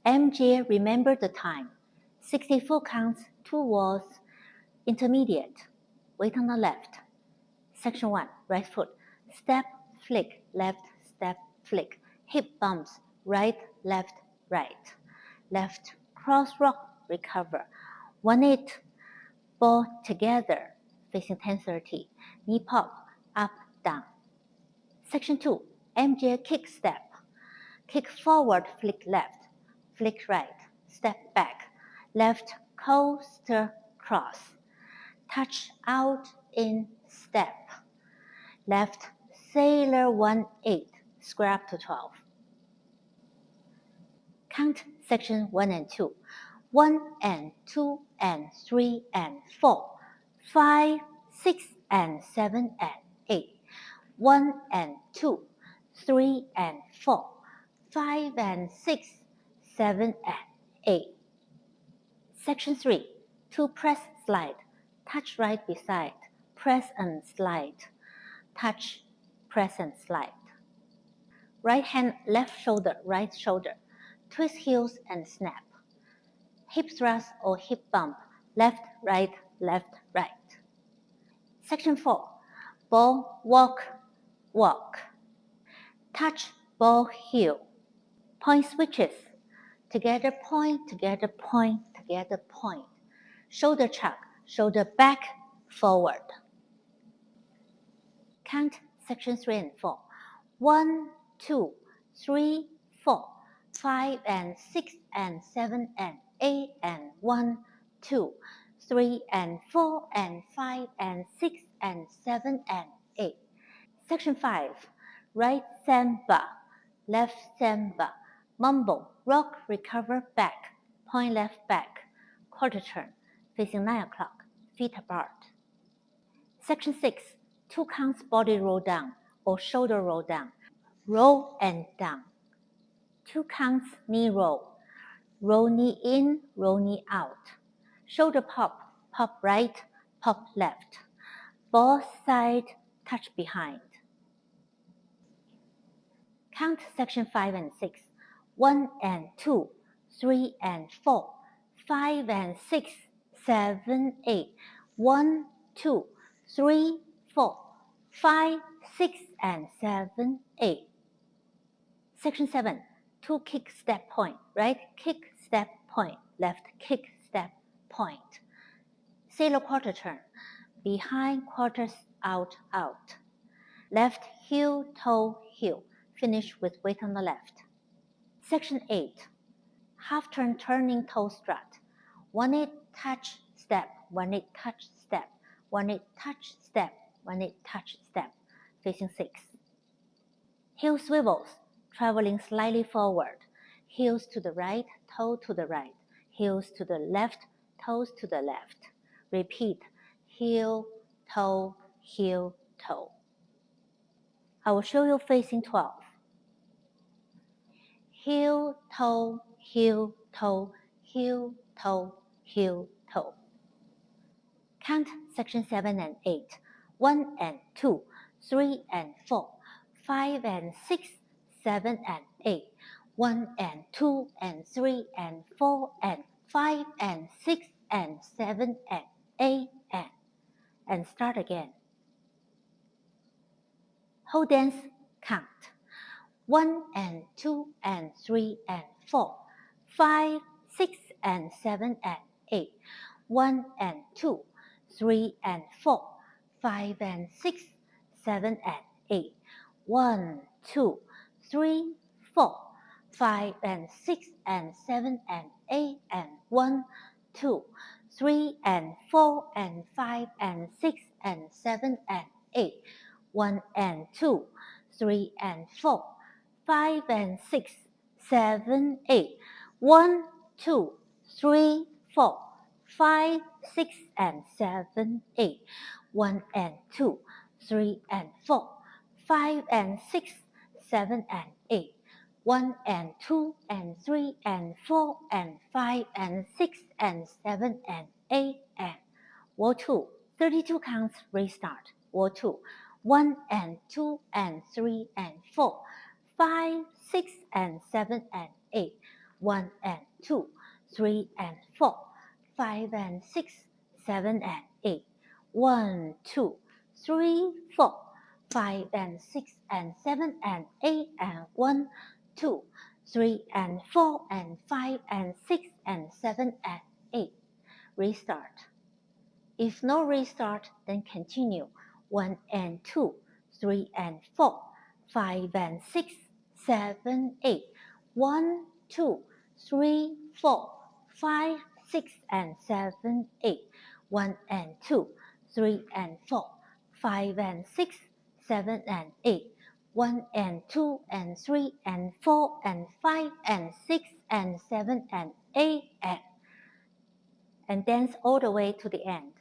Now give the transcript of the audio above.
MJ, remember the time. 64 counts, 2 walls, intermediate, weight on the left. Section 1, right foot, step, flick, left, step, flick, hip bumps, right, left, right. Left, cross rock, recover. 1-8, ball together, facing 10-30, knee pop, up, down. Section 2, MJ kick step. Kick forward, flick left, flick right, step back, left coaster cross, touch out in step, left sailor 1-8, square up to 12. Count section 1 and 2, 1 and 2 and 3 and 4, 5, 6 and 7 and 8, 1 and 2, 3 and 4, 5 and 6, 7 and 8. Section 3, 2 press slide, touch right beside, press and slide, touch, press and slide. Right hand, left shoulder, right shoulder, twist heels and snap. Hip thrust or hip bump, left, right, left, right. Section 4, ball, walk, walk. Touch, ball, heel. Point switches. Together point, together point, together point. Shoulder chuck, shoulder back, forward. Count section 3 and 4. 1, 2, 3, 4, 5 and 6 and 7 and 8 and 1, 2, 3 and 4 and 5 and 6 and 7 and 8. Section 5. Right samba, left samba, mumble, rock, recover, back, point left back, quarter turn, facing 9 o'clock, feet apart. Section 6. 2 counts body roll down or shoulder roll down, roll and down. 2 counts knee roll knee in, roll knee out. Shoulder pop, pop right, pop left. Ball side, touch behind. Count section 5 and 6, 1 and 2, 3 and 4, 5 and 6, 7, 8, 1, 2, 3, 4, 5, 6 and 7, 8. Section 7, 2 kick step point, right kick step point, left kick step point. Sailor quarter turn, behind quarters out, out. Left heel, toe, heel. Finish with weight on the left. Section 8. Half turn turning toe strut. 1-8 touch step, 1-8 touch step, 1-8 touch step, 1-8 touch step, facing 6. Heel swivels, traveling slightly forward. Heels to the right, toe to the right. Heels to the left, toes to the left. Repeat, heel, toe, heel, toe. I will show you facing 12. Heel, toe, heel, toe, heel, toe, heel, toe. Count section 7 and 8. 1 and 2, 3 and 4, 5 and 6, 7 and 8. 1 and 2 and 3 and 4 and 5 and 6 and 7 and 8 and start again. Whole dance count. 1 and 2 and 3 and 4, 5, 6 and 7 and 8, 1 and 2, 3 and 4, 5 and 6, 7 and 8, 1, 2, 3, 4, 5 and 6 and 7 and 8 and 1, 2, 3 and 4 and 5 and 6 and 7 and 8, 1 and 2, 3 and 4, 5 and 6, 7, 8, 1, 2, 3, 4, 5, 6 and 7, 8, 1 and 2, 3 and 4, 5 and 6, 7 and 8, 1 and 2 and 3 and 4 and 5 and 6 and 7 and 8 and wall 2, 32 counts restart, wall 2, 1 and 2 and 3 and 4, 5, 6 and 7 and 8, 1 and 2, 3 and 4, 5 and 6, 7 and 8. 1, 2, 3, 4, 5 and 6 and 7 and 8 and 1, 2, 3 and 4 and 5 and 6 and 7 and 8. Restart. If no restart, then continue. 1 and 2, 3 and 4, 5 and 6, 7, 8. 1, 2, 3, 4, 5, 6 and 7, 8. 1 and 2, 3 and 4, 5 and 6, 7 and 8. 1 and 2 and 3 and 4 and 5 and 6 and 7 and 8 and dance all the way to the end.